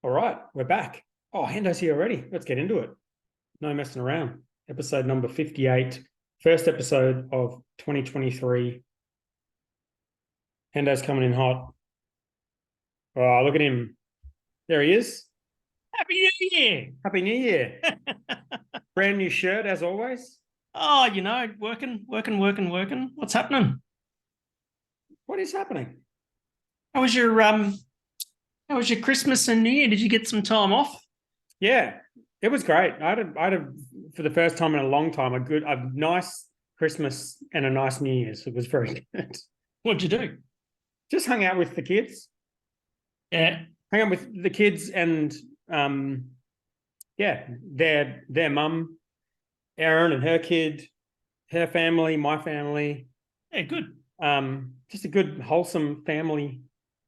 All right, we're back. Oh, Hendo's here already. Let's get into it. No messing around. Episode number 58, first episode of 2023. Hendo's coming in hot. Oh, look at him. There he is. Happy New Year. Happy New Year. Brand new shirt, as always. Oh, working. What's happening? What is happening? How was your Christmas and New Year? Did you get some time off? Yeah, it was great. I had a for the first time in a long time, a nice Christmas and a nice New Year's. It was very good. What'd you do? Just hung out with the kids. Yeah. Hang out with the kids and their mum, Erin and her kid, her family, my family. Yeah, good. Just a good, wholesome family,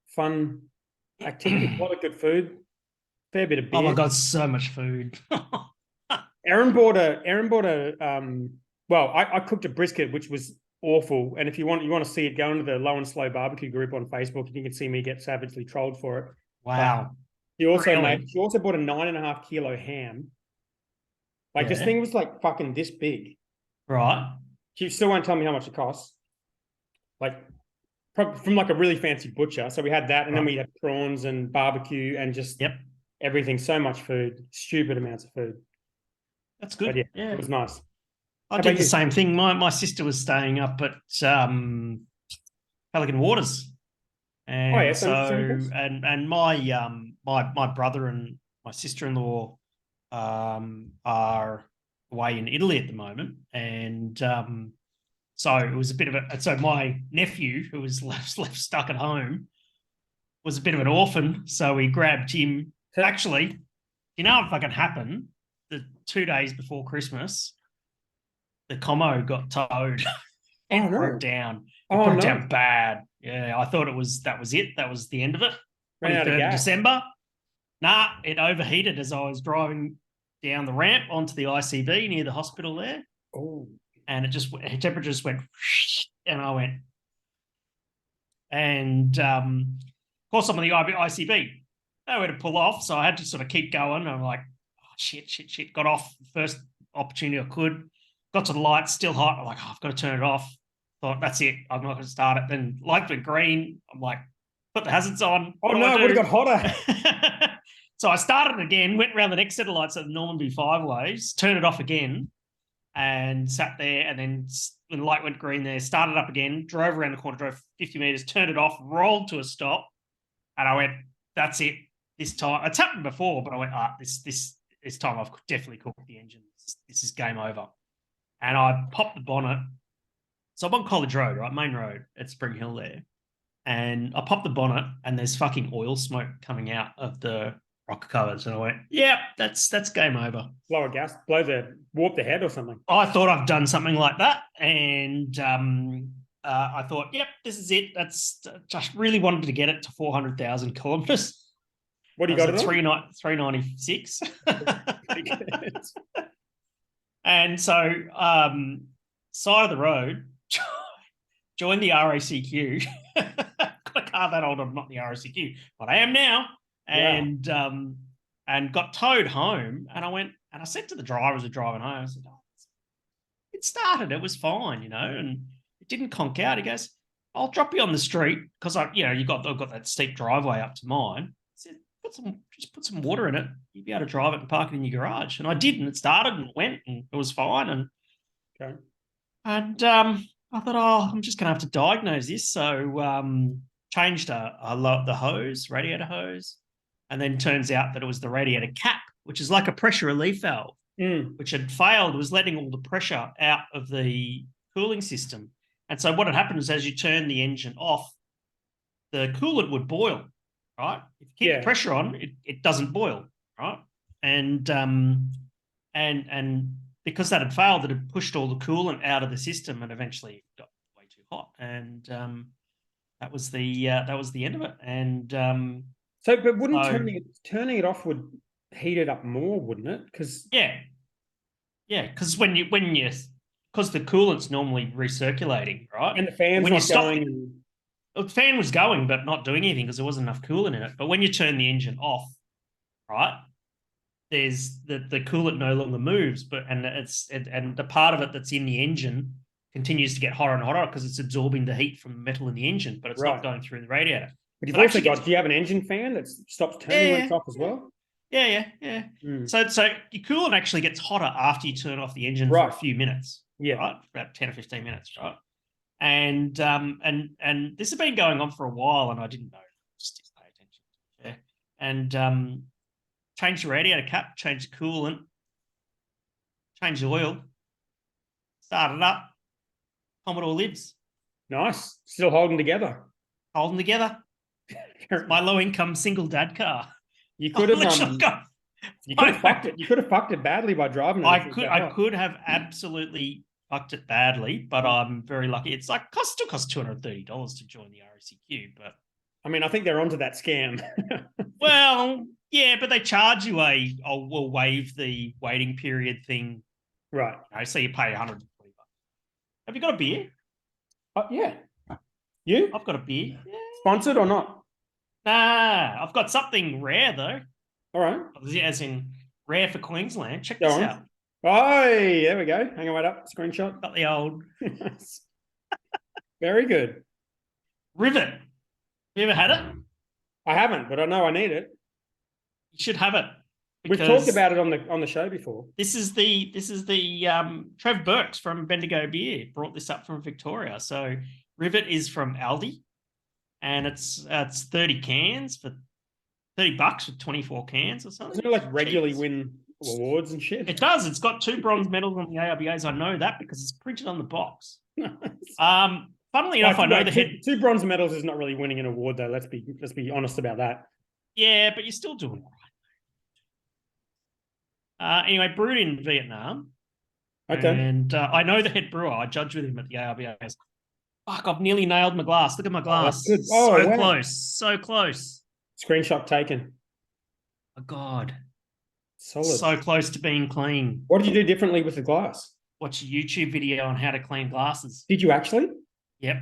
fun activity. A lot of good food, fair bit of beer. Oh my God, so much food. Erin bought I cooked a brisket, which was awful. And if you want to see it, go into the Low and Slow barbecue group on Facebook and you can see me get savagely trolled for it. Wow. She also bought a 9.5 kilo ham. This thing was like fucking this big. Right. She still won't tell me how much it costs. From like a really fancy butcher. So we had that, and then we had prawns and barbecue and just everything. So much food, stupid amounts of food. That's good. But yeah, it was nice. I did the same thing. My sister was staying up at Pelican Waters. And and my brother and my sister-in-law are away in Italy at the moment, and so it was a bit of a. So my nephew, who was left stuck at home, was a bit of an orphan. So we grabbed him. Actually, you know what fucking happened? The 2 days before Christmas, the Como got towed. It broke down. It broke down bad. Yeah, I thought that was it. That was the end of it. 23rd of December. Nah, it overheated as I was driving down the ramp onto the ICB near the hospital there. Oh. And temperature just went, and I went. And of course, I'm on the ICB. They were to pull off, so I had to sort of keep going. I'm like, oh, shit. Got off the first opportunity I could. Got to the lights, still hot. I'm like, oh, I've got to turn it off. Thought, that's it. I'm not going to start it. Then light went green. I'm like, put the hazards on. Oh, no, it would have got hotter. So I started again, went around the next set of lights at the Normanby 5 ways, turned it off again, and sat there. And then when the light went green there, started up again, drove around the corner, drove 50 meters, turned it off, rolled to a stop. And I went, that's it. This time, it's happened before, but I went, this time I've definitely cooked the engine. This is game over. And I popped the bonnet. So I'm on College Road, right? Main road at Spring Hill there. And I popped the bonnet and there's fucking oil smoke coming out of the rocker covers. And I went, yeah, that's game over. Warp the head or something. I thought I've done something like that. And I thought, yep, this is it. Just really wanted to get it to 400,000 kilometers. What do you got it on? 396. And so, side of the road, joined the RACQ. Got a car that old, I'm not the RACQ, but I am now. And and got towed home. And I went, and I said to the drivers who were driving home, I said, it started, it was fine, and it didn't conk out. He goes, I'll drop you on the street because I've got that steep driveway up to mine. I said, put some water in it. You'd be able to drive it and park it in your garage. And I did, and it started and it went, and it was fine. And I thought, I'm just going to have to diagnose this. So changed the hose, radiator hose, and then turns out that it was the radiator cap, which is like a pressure relief valve, which had failed, was letting all the pressure out of the cooling system. And so what had happened is as you turn the engine off, the coolant would boil, right? If you keep the pressure on, it doesn't boil, right? And because that had failed, it had pushed all the coolant out of the system, and eventually it got way too hot. And that was the end of it. And but wouldn't turning it off would heat it up more, wouldn't it? Because because because the coolant's normally recirculating, right? And the fan's not going. The fan was going, but not doing anything because there wasn't enough coolant in it. But when you turn the engine off, right? There's the coolant no longer moves, and the part of it that's in the engine continues to get hotter and hotter because it's absorbing the heat from the metal in the engine, but it's not going through the radiator. But you've also got, do you have an engine fan that stops turning when it's off as well? Yeah. So your coolant actually gets hotter after you turn off the engine for a few minutes. Yeah. Right? About 10 or 15 minutes, right? And this has been going on for a while, and I didn't know. Just didn't pay attention. Yeah. And change the radiator cap, change the coolant, change the oil, start it up. Commodore lives. Nice. Still holding together. Holding together. My low-income single dad car. You could have fucked it. You could have fucked it badly by driving it. I could have absolutely fucked it badly, but I'm very lucky. It's like still costs $230 to join the RACQ, but I mean, I think they're onto that scam. Well, yeah, but they charge you we'll waive the waiting period thing. Right. So you pay $120. Have you got a beer? Yeah. You? I've got a beer. Yeah. Sponsored or not? Nah, I've got something rare though. All right. As in rare for Queensland. Check this out. Oh, there we go. Hang on, wait up. Screenshot. Got the old. Very good. Rivet. Have you ever had it? I haven't, but I know I need it. You should have it. We've talked about it on the show before. This is the Trev Burks from Bendigo Beer brought this up from Victoria. So Rivet is from Aldi, and it's 30 cans for $30 for 24 cans or something. Doesn't it like regularly win awards and shit? It does. It's got 2 bronze medals on the ARBAs. I know that because it's printed on the box. Funnily enough, I know the head 2 bronze medals is not really winning an award though. Let's be honest about that. Yeah, but you're still doing all right. Anyway, brewed in Vietnam. Okay. And I know the head brewer. I judge with him at the ARBAs. Fuck, I've nearly nailed my glass. Look at my glass. Good. Oh, so close. So close. Screenshot taken. Oh, God. Solid. So close to being clean. What did you do differently with the glass? Watch a YouTube video on how to clean glasses. Did you actually? Yep.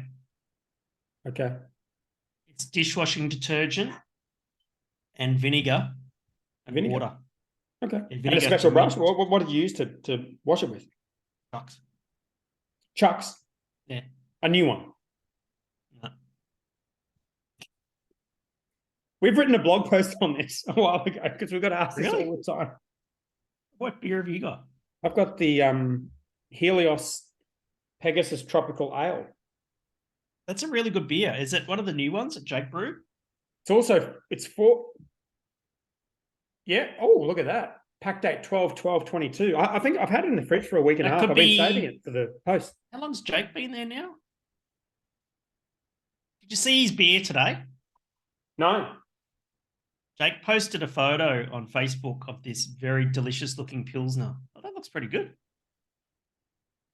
Okay. It's dishwashing detergent and vinegar and water. Okay. And a special brush. What did you use to wash it with? Chucks. Chucks? Yeah. A new one? No. We've written a blog post on this a while ago because we've got to ask this all the time. What beer have you got? I've got the Helios Pegasus Tropical Ale. That's a really good beer. Is it one of the new ones that Jake brewed? It's for... Yeah. Oh, look at that. Pack date 12/12/22. I think I've had it in the fridge for a week and a half. I've been saving it for the post. How long's Jake been there now? Did you see his beer today? No. Jake posted a photo on Facebook of this very delicious looking Pilsner. Oh, that looks pretty good.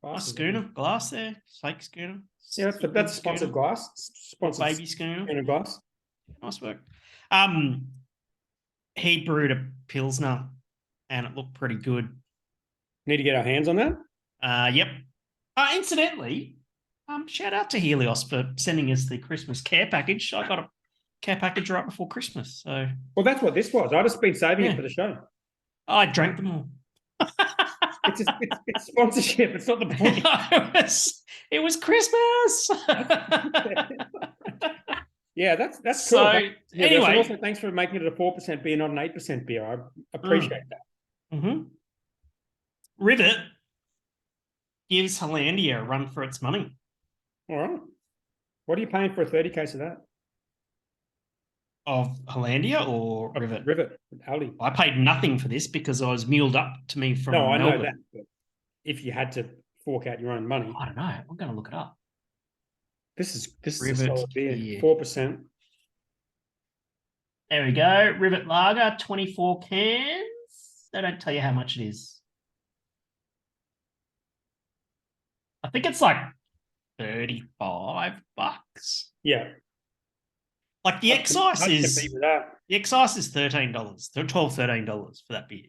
Nice schooner glass there. Fake schooner. Yeah, that's sponsored glass. Sponsored baby schooner glass. Nice work. He brewed a Pilsner and it looked pretty good. Need to get our hands on that? Yep. Incidentally, shout out to Helios for sending us the Christmas care package. I got a care package right before Christmas. So, well, that's what this was. I just been saving it for the show. I drank them all. It's sponsorship. It's not the point. It was Christmas. Yeah, that's cool. So anyway, also thanks for making it a 4% beer, not an 8% beer. I appreciate that. Mm-hmm. Rivet gives Hollandia a run for its money. All right. What are you paying for a 30 case of that? Of Hollandia or Rivet? Rivet, Aldi. I paid nothing for this because I was muled up to me from Melbourne. I know that. But if you had to fork out your own money. I don't know. I'm going to look it up. This is a solid beer. 4%. There we go. Rivet Lager, 24 cans. They don't tell you how much it is. I think it's like $35. Yeah. Like the excise is $13, $12, $13 for that beer.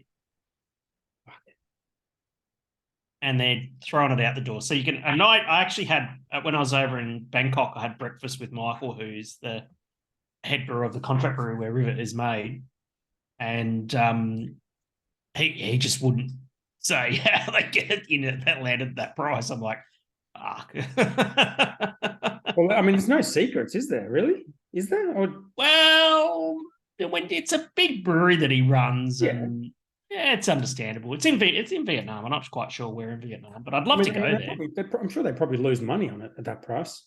And they're throwing it out the door. So you can, and I actually had, when I was over in Bangkok, I had breakfast with Michael, who's the head brewer of the contract brewery where Rivet is made. and he just wouldn't. So yeah, like that landed that price. I'm like, fuck. Well, I mean, there's no secrets, is there? Really? Is there? Or Well, when it's a big brewery that he runs, yeah. and yeah, it's understandable. It's in Vietnam. I'm not quite sure where in Vietnam, but I'd I love mean, to go there. I'm sure they probably lose money on it at that price.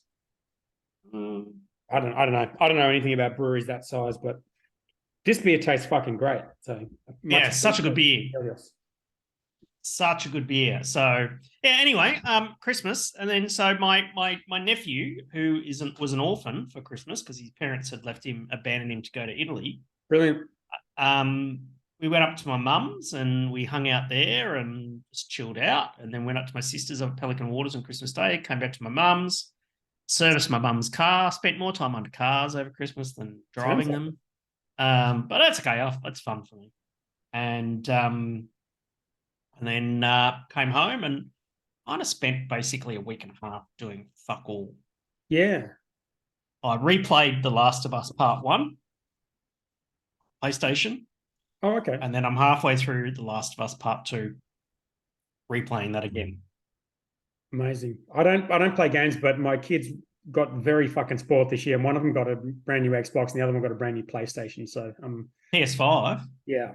Mm. I don't know. I don't know anything about breweries that size, but this beer tastes fucking great. So much Yeah, such a good beer. Such a good beer. So yeah, anyway, Christmas, and then so my nephew, who was an orphan for Christmas because his parents had abandoned him to go to Italy. Brilliant. We went up to my mum's and we hung out there and just chilled out, and then went up to my sister's at Pelican Waters on Christmas Day. Came back to my mum's, serviced my mum's car, spent more time under cars over Christmas than driving them. But that's okay. That's fun for me. And then came home and kind of spent basically a week and a half doing fuck all. Yeah. I replayed The Last of Us Part 1, PlayStation. Oh, okay. And then I'm halfway through The Last of Us Part 2, replaying that again. Amazing. I don't play games, but my kids got very fucking spoiled this year. And one of them got a brand new Xbox and the other one got a brand new PlayStation. So PS5. Yeah.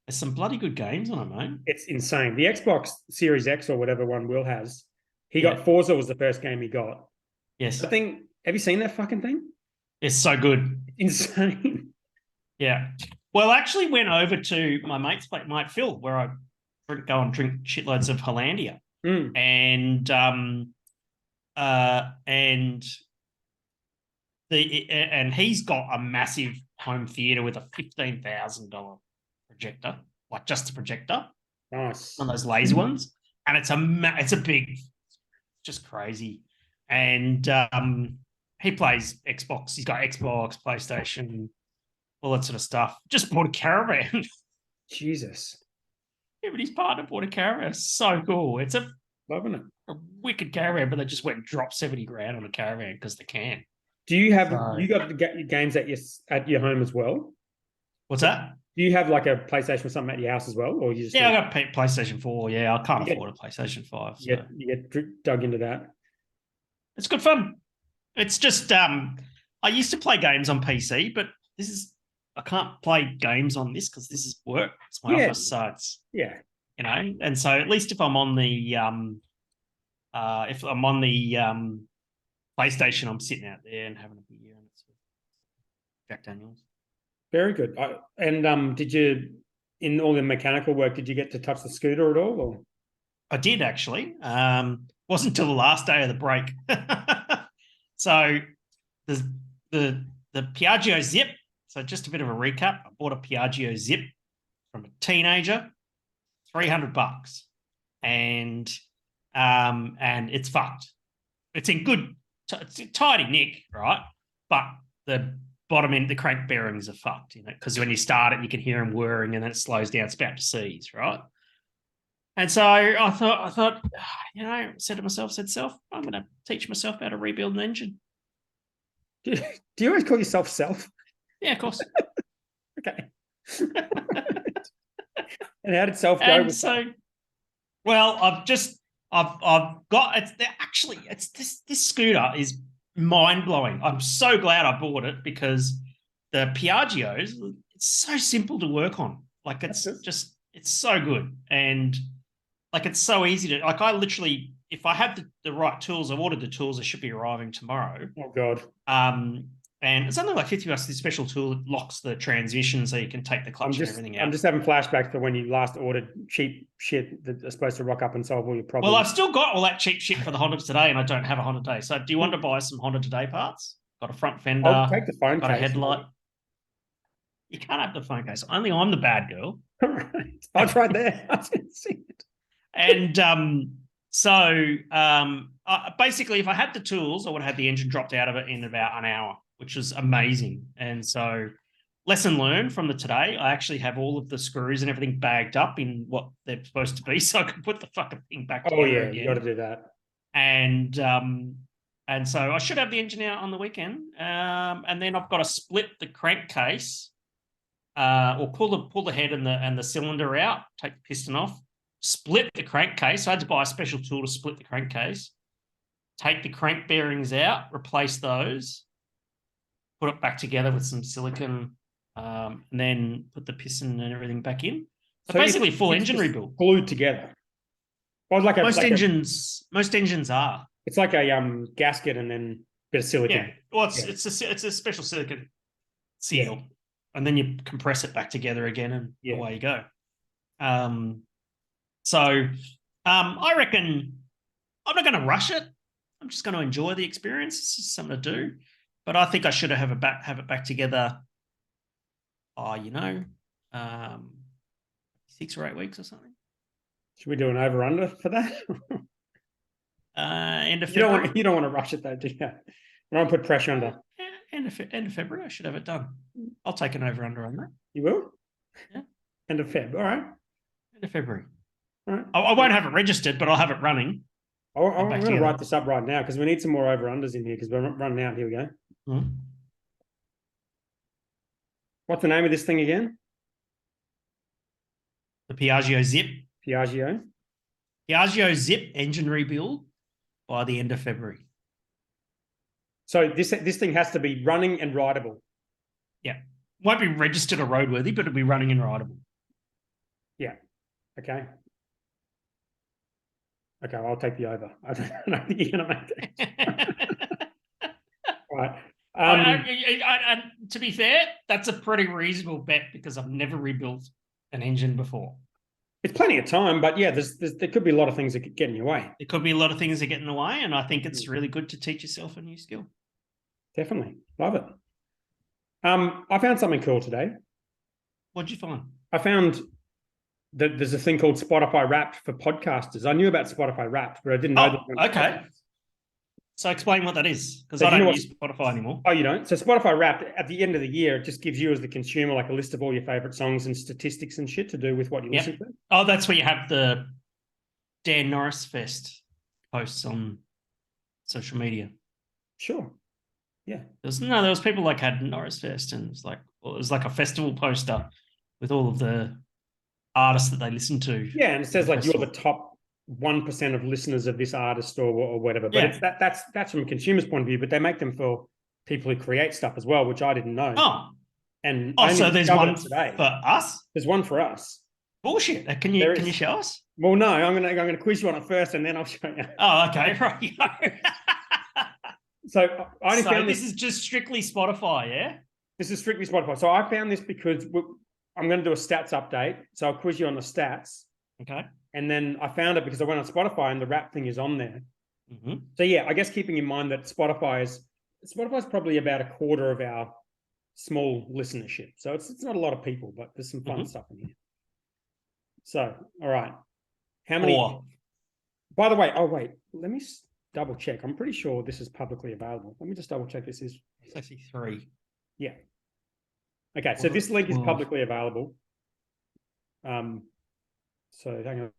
There's some bloody good games on it, mate. It's insane. The Xbox Series X or whatever one Will has, he got Forza was the first game he got. Yes. I think, have you seen that fucking thing? It's so good. Insane. Yeah. Well, I actually went over to my mate's place, mate Phil, where I go and drink shitloads of Hollandia. And he's got a massive home theater with a $15,000 projector, like just a projector. Nice. One of those laser ones. And it's a big, just crazy. And he plays Xbox. He's got Xbox, PlayStation, all that sort of stuff. Just bought a caravan. Jesus. Yeah, but his partner bought a caravan. It's so cool. It's loving it. A wicked caravan, but they just went and dropped 70 grand on a caravan because they can. Do you have you got the games at your home as well? What's that? Do you have like a PlayStation or something at your house as well, or you just? Yeah, I got PlayStation 4. Yeah, I can't afford a PlayStation 5. So. You get dug into that. It's good fun. It's just I used to play games on PC, but I can't play games on this because this is work. It's my office, so it's and so at least if I'm on the PlayStation, I'm sitting out there and having a beer and it's Jack Daniels. Very good. Did you, in all the mechanical work, did you get to touch the scooter at all? Or? I did actually. Wasn't until the last day of the break. So the Piaggio Zip. So just a bit of a recap. I bought a Piaggio Zip from a teenager, $300, and it's fucked. It's in good, it's tidy nick, right? But the bottom end, the crank bearings are fucked, because when you start it, you can hear them whirring, and then it slows down. It's about to seize, right? And so I thought, said to myself, I'm going to teach myself how to rebuild an engine. Do you always call yourself self? Yeah, of course. Okay. And how did self go? And so, well, I've got this scooter is mind blowing. I'm so glad I bought it because the Piaggios, it's so simple to work on. Like it's so good, and like it's so easy to I literally, if I had the right tools, I've ordered the tools. They should be arriving tomorrow. Oh God. And it's only like $50. This special tool that locks the transmission so you can take the clutch and everything out. I'm just having flashbacks for when you last ordered cheap shit that are supposed to rock up and solve all your problems. Well, I've still got all that cheap shit for the Honda Today, and I don't have a Honda Today. So do you want to buy some Honda Today parts? Got a front fender. I'll take the phone got case. A headlight. You can't have the phone case. Only I'm the bad girl. All right. I'll try there. I didn't see it. And basically, if I had the tools, I would have had the engine dropped out of it in about an hour, which was amazing. And so, lesson learned from the Today, I actually have all of the screws and everything bagged up in what they're supposed to be, so I can put the fucking thing back together. Oh yeah, again. you got to do that. And so I should have the engine out on the weekend, and then I've got to split the crankcase or pull the head and the cylinder out, take the piston off, split the crankcase. I had to buy a special tool to split the crankcase. Take the crank bearings out, replace those, put it back together with some silicone, and then put the piston and everything back in. So basically, full engine rebuild, glued together. Well, most engines are. It's like a gasket and then a bit of silicone. Yeah, well, it's a special silicone seal, and then you compress it back together again, and away you go. So I reckon I'm not going to rush it. I'm just going to enjoy the experience. It's just something to do. But I think I should have it back together. 6 or 8 weeks or something. Should we do an over under for that? End of February. You don't want to rush it though, do you? I don't put pressure under. End of February, I should have it done. I'll take an over under on that. You will? Yeah. End of Feb. All right. End of February. All right. I won't have it registered, but I'll have it running. I'm going to write this up right now because we need some more over unders in here because we're running out. Here we go. Mm-hmm. What's the name of this thing again? The Piaggio Zip. Piaggio Zip engine rebuild by the end of February. So this thing has to be running and rideable. Yeah. Won't be registered or roadworthy, but it'll be running and rideable. Yeah. Okay. Okay, I'll take the over. I don't think you're going to make that. Right. To be fair, that's a pretty reasonable bet because I've never rebuilt an engine before. It's plenty of time, but yeah, there could be a lot of things that could get in your way. There could be a lot of things that get in the way, and I think it's really good to teach yourself a new skill. Definitely. Love it. I found something cool today. What'd you find? I found that there's a thing called Spotify Wrapped for podcasters. I knew about Spotify Wrapped, but I didn't know. Okay. So explain what that is, because I don't use Spotify anymore. Oh, you don't? So Spotify Wrapped, at the end of the year, it just gives you as the consumer like a list of all your favorite songs and statistics and shit to do with what you listen to. Oh, that's where you have the Dan Norris Fest posts on social media. Sure. Yeah. There was people like had Norris Fest, and it was like a festival poster with all of the artists that they listen to. Yeah, and it says like you're the top 1% of listeners of this artist or whatever. But that's from a consumer's point of view, but they make them for people who create stuff as well, which I didn't know. So there's one today. For us? There's one for us. Bullshit. Can you show us? Well, no, I'm gonna quiz you on it first and then I'll show you. Oh, okay. Right. So this is just strictly Spotify, yeah? This is strictly Spotify. So I found this because I'm going to do a stats update. So I'll quiz you on the stats. Okay. And then I found it because I went on Spotify and the rap thing is on there. Mm-hmm. So yeah, I guess keeping in mind that Spotify's probably about a quarter of our small listenership. So it's not a lot of people, but there's some fun stuff in here. So, all right. How many? 4. By the way, let me double check. I'm pretty sure this is publicly available. Let me just double check this is. It's actually 3. Yeah. Okay, so this link is publicly available. So hang on.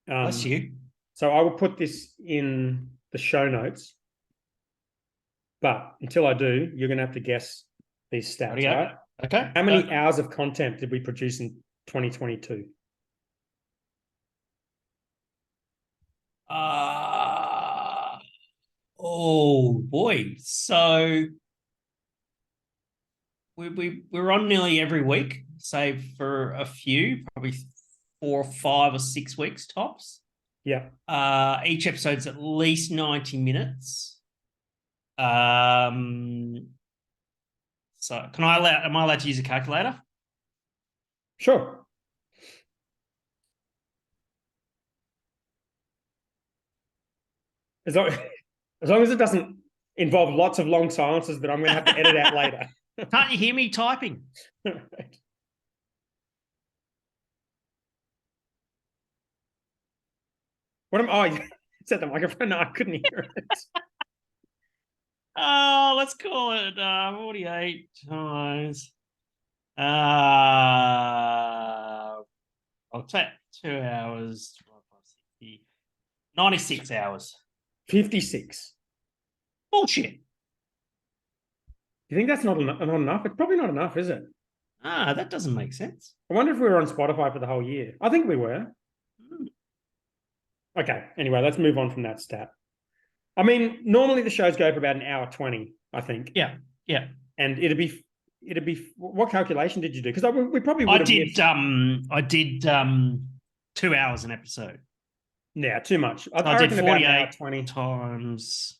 Bless you. So I will put this in the show notes. But until I do, you're going to have to guess these stats, right? Okay. How many hours of content did we produce in 2022? Oh boy. So we're on nearly every week, save for a few, probably 4 or 5 or 6 weeks tops. Yeah. Each episode's at least 90 minutes. So am I allowed to use a calculator? Sure. As long as it doesn't involve lots of long silences that I'm going to have to edit out later. Can't you hear me typing? You said the microphone. No, I couldn't hear it. Let's call it 48 times. I'll take 2 hours. 96 hours. 56. Bullshit. you think that's not enough? It's probably not enough, is it? That doesn't make sense. I wonder if we were on Spotify for the whole year. I think we were. Okay. Anyway, let's move on from that stat. I mean, normally the shows go for about an hour 20, I think. Yeah. And it'd be what calculation did you do? Because we probably would I have did missed. I did 2 hours an episode. Yeah, too much. I did reckon about an hour 48 20 times.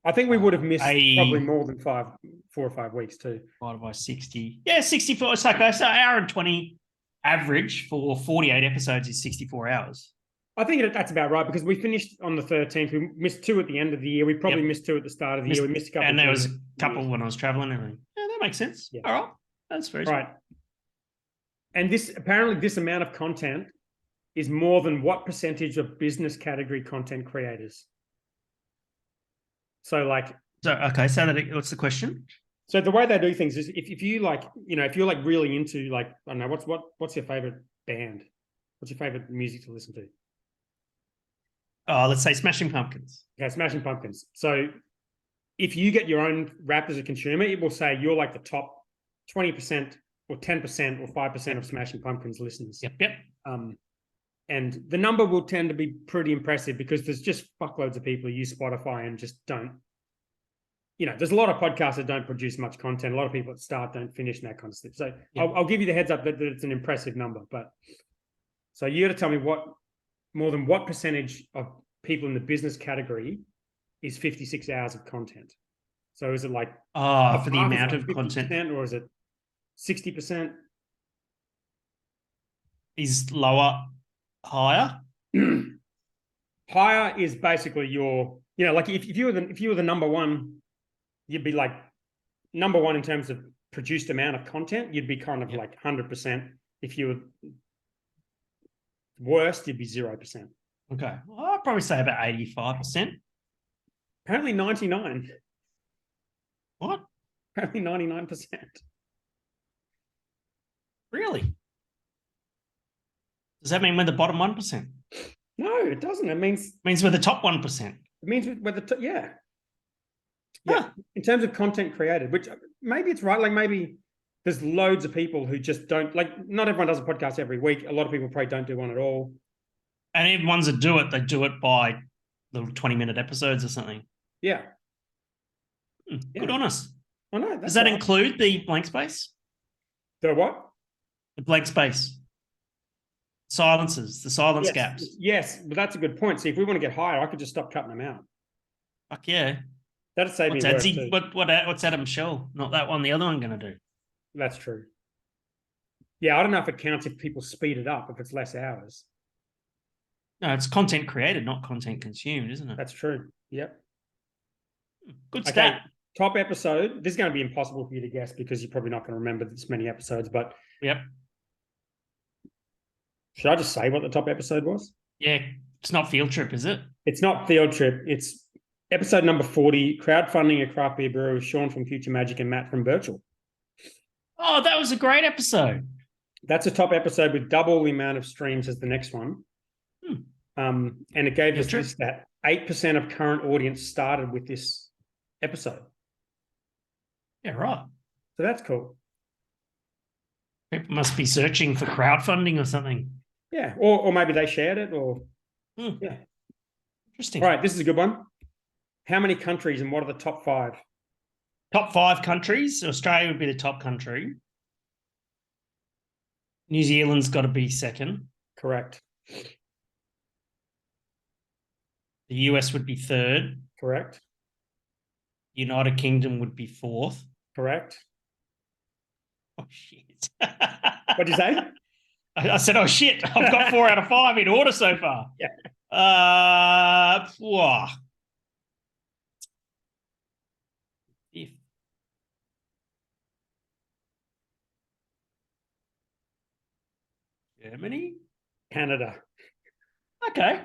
I think we would have missed probably a more than 4 or 5 weeks too. divided by 60. Yeah, 64. It's okay. So hour and 20 average for 48 episodes is 64 hours. I think that's about right because we finished on the 13th. We missed 2 at the end of the year. We probably missed 2 at the start of the year. We missed a couple. And there was a couple when I was traveling and everything. Yeah, that makes sense. Yeah. All right. That's very right. And apparently this amount of content is more than what percentage of business category content creators? So okay, what's the question? So the way they do things is if you if you're really into I don't know, what's your favorite band? What's your favorite music to listen to? Oh, let's say Smashing Pumpkins. Okay, Smashing Pumpkins. So if you get your own rap as a consumer, it will say you're like the top 20% or 10% or 5% of Smashing Pumpkins listeners. Yep. And the number will tend to be pretty impressive because there's just fuckloads of people who use Spotify and just don't, there's a lot of podcasts that don't produce much content. A lot of people that start don't finish and that kind of stuff. So I'll give you the heads up that it's an impressive number. But so you got to tell me more than what percentage of people in the business category is 56 hours of content? So is it like for the amount of content, or is it 60%? Is lower higher? Higher is basically your, like if you were the number one, you'd be like number one in terms of produced amount of content. You'd be kind of like 100%. If you were worst, you'd be 0%. Okay, well, I'd probably say about 85%. Apparently 99. What? Apparently 99%. Really? Does that mean we're the bottom 1%? No, it doesn't. It means we're the top 1%. It means we're the top, yeah. Huh. In terms of content created, which maybe it's right. Like maybe there's loads of people who just don't, not everyone does a podcast every week. A lot of people probably don't do one at all. And even ones that do it, they do it by little 20-minute episodes or something. Yeah. Good on us. I know. Does that include the blank space? The what? The blank space. Silences, the silence gaps. Yes, but that's a good point. See, if we want to get higher, I could just stop cutting them out. Fuck yeah. That'd save me work too. What's Adam Shell? Not that one, the other one going to do? That's true. Yeah, I don't know if it counts if people speed it up, if it's less hours. No, it's content created, not content consumed, isn't it? That's true. Yep. Good stat. Okay, top episode. This is going to be impossible for you to guess because you're probably not going to remember this many episodes, but... Yep. Should I just say what the top episode was? Yeah, it's not Field Trip, is it? It's not Field Trip. It's episode number 40, crowdfunding a craft beer brewer with Sean from Future Magic and Matt from Birchall. Oh, that was a great episode. That's a top episode with double the amount of streams as the next one. And it gave us this stat. 8% of current audience started with this episode. Yeah, right. So that's cool. People must be searching for crowdfunding or something. Yeah, or maybe they shared it or... Yeah. Interesting. All right, this is a good one. How many countries and what are the top 5? Top 5 countries. Australia would be the top country. New Zealand's got to be second. Correct. The US would be third. Correct. United Kingdom would be fourth. Correct. Oh, shit. What'd you say? I said, oh, shit. I've got 4 out of 5 in order so far. Yeah. Germany? Canada. Okay.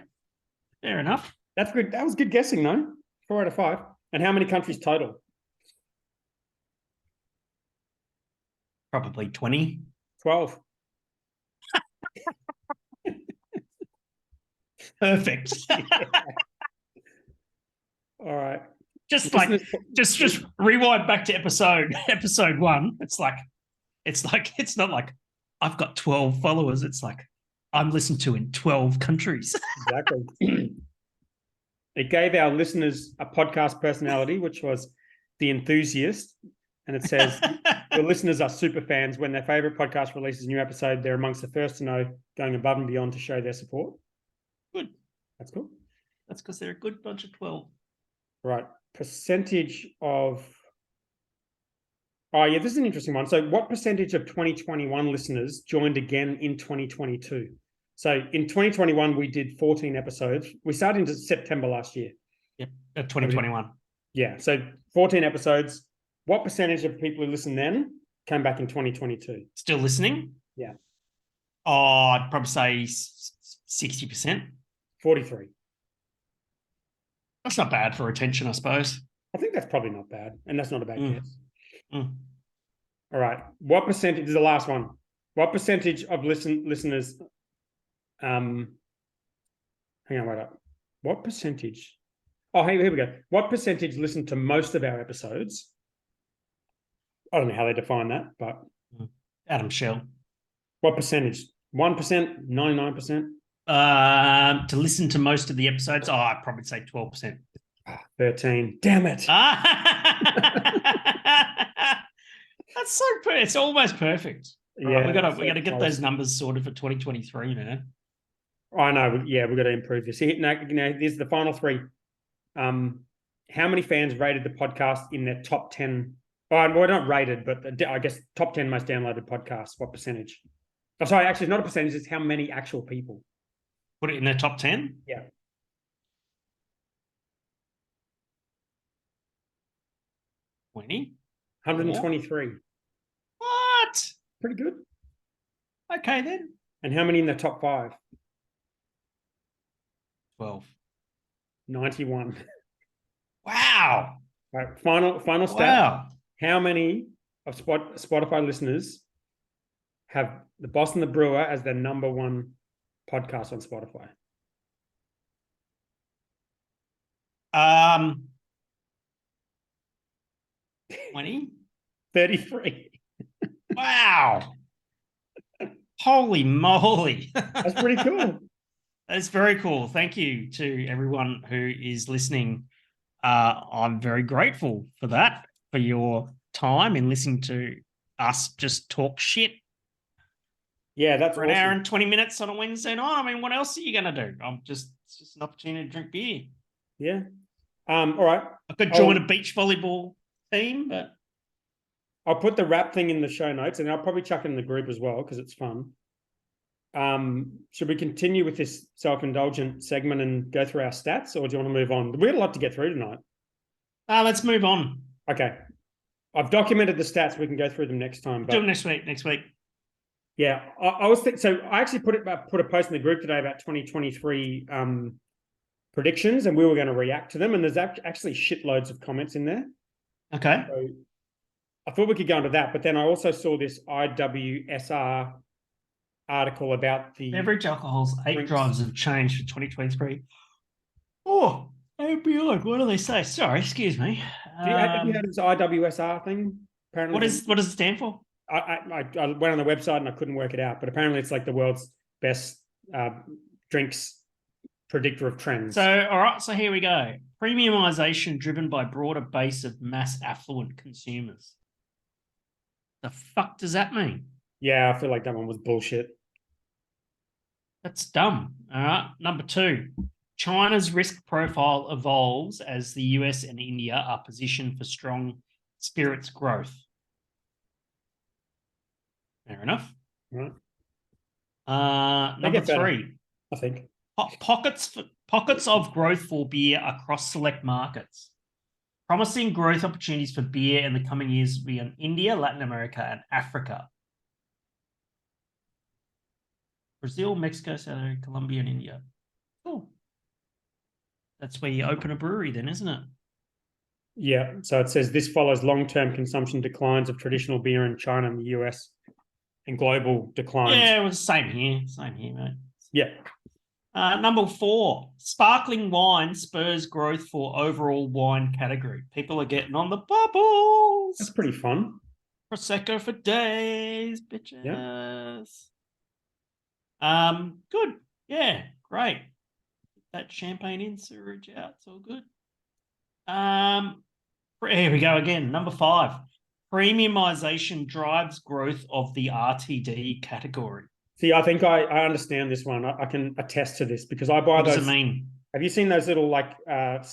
Fair enough. That's good. That was good guessing, though. 4 out of 5. And how many countries total? Probably 20. 12. Perfect. All right. just like just rewind back to episode 1. It's not like I've got 12 followers. It's like I'm listened to in 12 countries. Exactly. It gave our listeners a podcast personality, which was the enthusiast. And it says, your listeners are super fans. When their favorite podcast releases a new episode, they're amongst the first to know, going above and beyond to show their support. Good. That's cool. That's because they're a good bunch of 12. Right. Percentage of... Oh, yeah, this is an interesting one. So what percentage of 2021 listeners joined again in 2022? So in 2021, we did 14 episodes. We started in September last year. Yep, 2021. Yeah, so 14 episodes. What percentage of people who listened then came back in 2022? Still listening? Yeah. Oh, I'd probably say 60%. 43. That's not bad for retention, I suppose. I think that's probably not bad, and that's not a bad guess. Mm. All right. What percentage is the last one? What percentage of listeners... hang on, wait up. What percentage... Oh, here we go. What percentage listened to most of our episodes? I don't know how they define that, but... Adam Shell. What percentage? 1%? 99%? To listen to most of the episodes, I'd probably say 12%. 13. Damn it. That's so it's almost perfect. Yeah, we gotta get those numbers sorted for 2023, man. I know. Yeah, we've got to improve this. Here's the final three. How many fans rated the podcast in their top 10? Well, not rated, but I guess top 10 most downloaded podcasts. What percentage? Oh, sorry, actually, it's not a percentage. It's how many actual people. Put it in their top 10? Yeah. 20? 123. What? Pretty good. Okay, then. And how many in the top 5? 12. 91. Wow. Right, final stat. Wow. How many of Spotify listeners have the Boss and the Brewer as their number 1 podcast on Spotify? 20? 33. Wow. Holy moly. That's pretty cool. That's very cool. Thank you to everyone who is listening. I'm very grateful for that, for your time in listening to us just talk shit. Yeah, that's for an hour and 20 minutes on a Wednesday night. I mean, what else are you going to do? It's just an opportunity to drink beer. Yeah. All right. I could join a beach volleyball team, but I'll put the wrap thing in the show notes, and I'll probably chuck it in the group as well because it's fun. Should we continue with this self-indulgent segment and go through our stats, or do you want to move on? We had a lot to get through tonight. Let's move on. Okay. I've documented the stats. We can go through them next time. Do them next week. Yeah, I was thinking. So I actually put a post in the group today about 2023 predictions, and we were going to react to them. And there's actually shitloads of comments in there. Okay. So I thought we could go into that, but then I also saw this IWSR article about the beverage alcohol's 8 drivers have changed for 2023. Oh, ABI. What do they say? Sorry, excuse me. Have you heard of this IWSR thing? Apparently, what does it stand for? I went on the website and I couldn't work it out, but apparently it's like the world's best drinks predictor of trends. So, all right. So here we go. Premiumization driven by broader base of mass affluent consumers. The fuck does that mean? Yeah, I feel like that one was bullshit. That's dumb. All right. Number 2, China's risk profile evolves as the US and India are positioned for strong spirits growth. Fair enough. Right. Number 3, I think pockets of growth for beer across select markets. Promising growth opportunities for beer in the coming years beyond India, Latin America, and Africa. Brazil, Mexico, South America, Colombia, and India. Cool. That's where you open a brewery then, isn't it? Yeah. So it says this follows long-term consumption declines of traditional beer in China and the US and global declines. Yeah, it was same here, mate. Yeah. Number 4, sparkling wine spurs growth for overall wine category. People are getting on the bubbles. That's pretty fun. Prosecco for days, bitches. Yeah. Good. Yeah, great. That champagne in, sewage out. It's all good. Here we go again. Number 5, premiumization drives growth of the RTD category. See, I think I understand this one. I can attest to this because I buy What those. does it mean? Have you seen those little like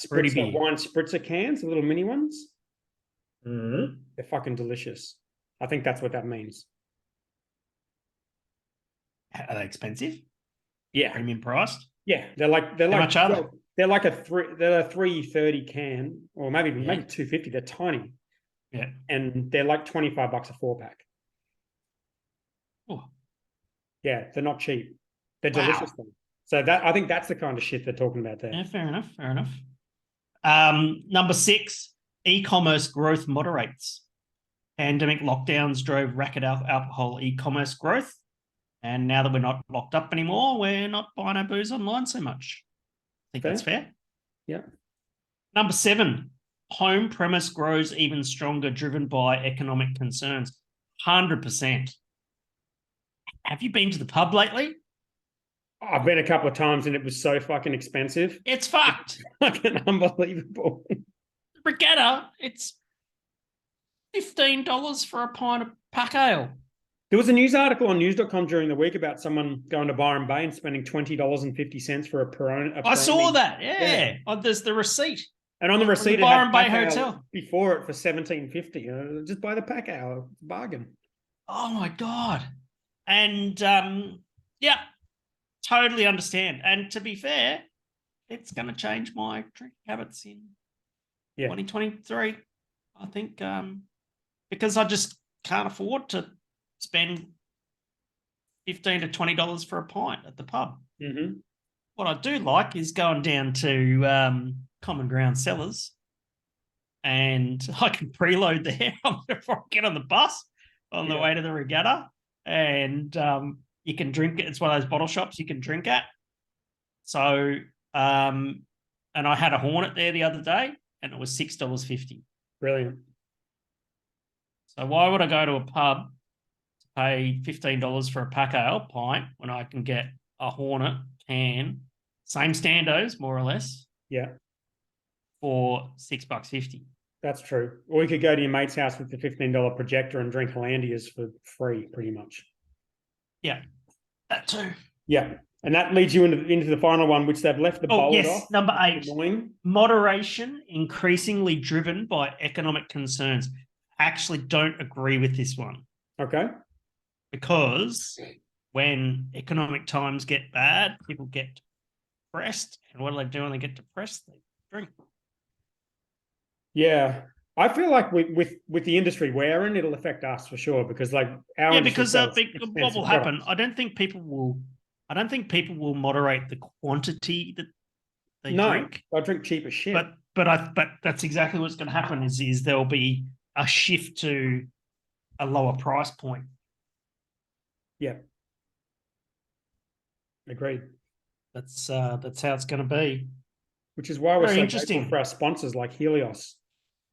Fruity beer. wine spritzer cans, the little mini ones? Mm. They're fucking delicious. I think that's what that means. Are they expensive? Yeah. Premium priced? Yeah. They're like How much are they? They're like they're a 330 can, or maybe 250. They're tiny. Yeah. And they're like $25 a 4-pack. Oh. Yeah, they're not cheap. They're delicious though. So I think that's the kind of shit they're talking about there. Yeah, fair enough. Number 6, e-commerce growth moderates. Pandemic lockdowns drove racket alcohol e-commerce growth. And now that we're not locked up anymore, we're not buying our booze online so much. I think that's fair. Yeah. Number 7, home premise grows even stronger, driven by economic concerns. 100%. Have you been to the pub lately? I've been a couple of times and it was so fucking expensive. It's fucked. Fucking unbelievable. Regatta, it's $15 for a pint of pack ale. There was a news article on news.com during the week about someone going to Byron Bay and spending $20.50 for a Peroni. I saw that. Yeah. Oh, there's the receipt. And on the receipt, the Byron Bay Hotel before it for $17.50. Just buy the pack ale. It's a bargain. Oh my God. And yeah, totally understand. And to be fair, it's going to change my drinking habits in 2023. I think because I just can't afford to spend $15 to $20 for a pint at the pub. Mm-hmm. What I do like is going down to Common Ground Cellars, and I can preload there before I get on the bus on the way to the regatta, and you can drink it. It's one of those bottle shops you can drink at. So, and I had a Hornet there the other day, and it was $6.50. Brilliant. So why would I go to a pub to pay $15 for a pack ale pint when I can get a Hornet can, same standos more or less, for $6.50? That's true. Or you could go to your mate's house with the $15 projector and drink Hollandias for free, pretty much. Yeah, that too. Yeah. And that leads you into the final one, which they've left the bowl off. Number 8. Moderation increasingly driven by economic concerns. Actually don't agree with this one. Okay. Because when economic times get bad, people get depressed. And what do they do when they get depressed? They drink. Yeah. I feel like with the industry we're in, it'll affect us for sure because like our because what will happen? I don't think people will moderate the quantity that they drink. They'll drink cheaper shit. But that's exactly what's going to happen is there'll be a shift to a lower price point. Yeah. Agreed. That's how it's going to be. Which is why we're so interesting grateful for our sponsors like Helios.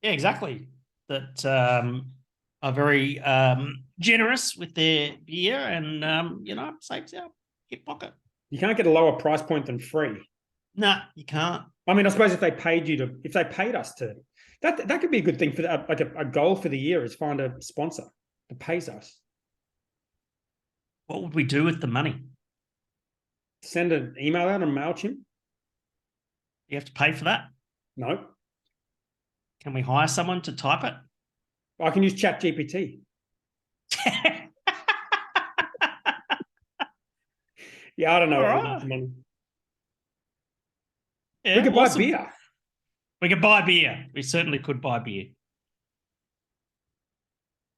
Yeah, exactly. That are very generous with their beer and saves our hip pocket. You can't get a lower price point than free. No, you can't. I mean, I suppose if they paid us to, that could be a good thing for like a goal for the year is find a sponsor that pays us. What would we do with the money? Send an email out on MailChimp. You have to pay for that? No. Can we hire someone to type it? I can use ChatGPT. Yeah, I don't know. Right. Yeah, we could buy beer. We could buy beer. We certainly could buy beer.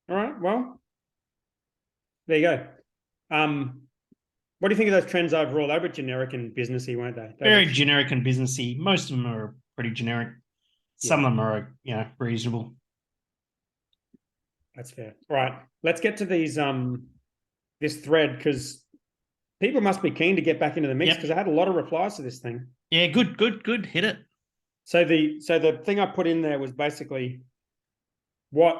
All right. Well, there you go. What do you think of those trends overall? They were generic and businessy, weren't they? Very generic and businessy. Most of them are pretty generic. Some of them are, reasonable. That's fair. All right. Let's get to these this thread because people must be keen to get back into the mix Yep. because I had a lot of replies to this thing. Yeah, good. Hit it. So the thing I put in there was basically what's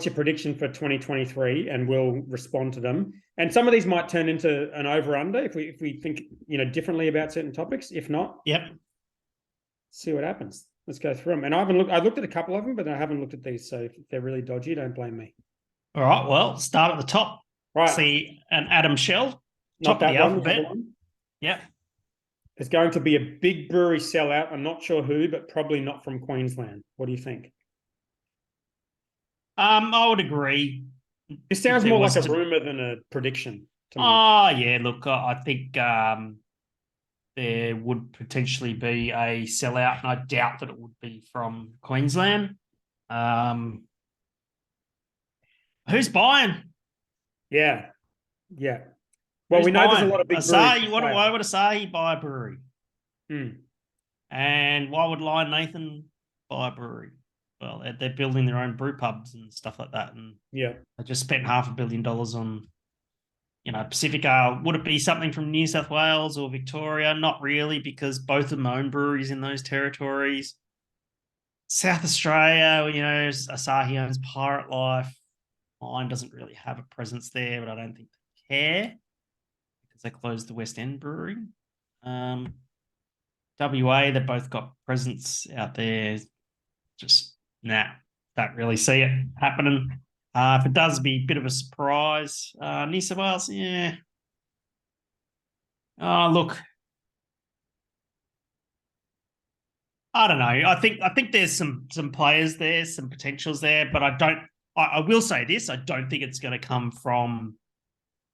your prediction for 2023, and we'll respond to them. And some of these might turn into an over under if we think differently about certain topics. If not, Yep. see what happens. Let's go through them. And I looked at a couple of them, but I haven't looked at these. So if they're really dodgy, don't blame me. All right. Well, start at the top. Right. See an Adam Shell. Not Top of that the one. alphabet. The other one. Yep. There's going to be a big brewery sellout. I'm not sure who, but probably not from Queensland. What do you think? I would agree. This sounds more like a rumor than a prediction to me. Oh, yeah. Look, I think there would potentially be a sellout, and I doubt that it would be from Queensland. Who's buying? Yeah. Well, we know there's a lot of big Asahi. Why would Asahi buy a brewery? Hmm. And why would Lion Nathan buy a brewery? Well, they're building their own brew pubs and stuff like that, and yeah, they just spent $500 million on, Pacific Ale. Would it be something from New South Wales or Victoria? Not really, because both of them own breweries in those territories. South Australia, Asahi owns Pirate Life. Mine doesn't really have a presence there, but I don't think they care because they closed the West End Brewery. WA, they've both got presence out there. Just, don't really see it happening. If it does, be a bit of a surprise. New South Wales, yeah. Oh, look. I don't know. I think there's some players there, some potentials there, but I will say this, I don't think it's going to come from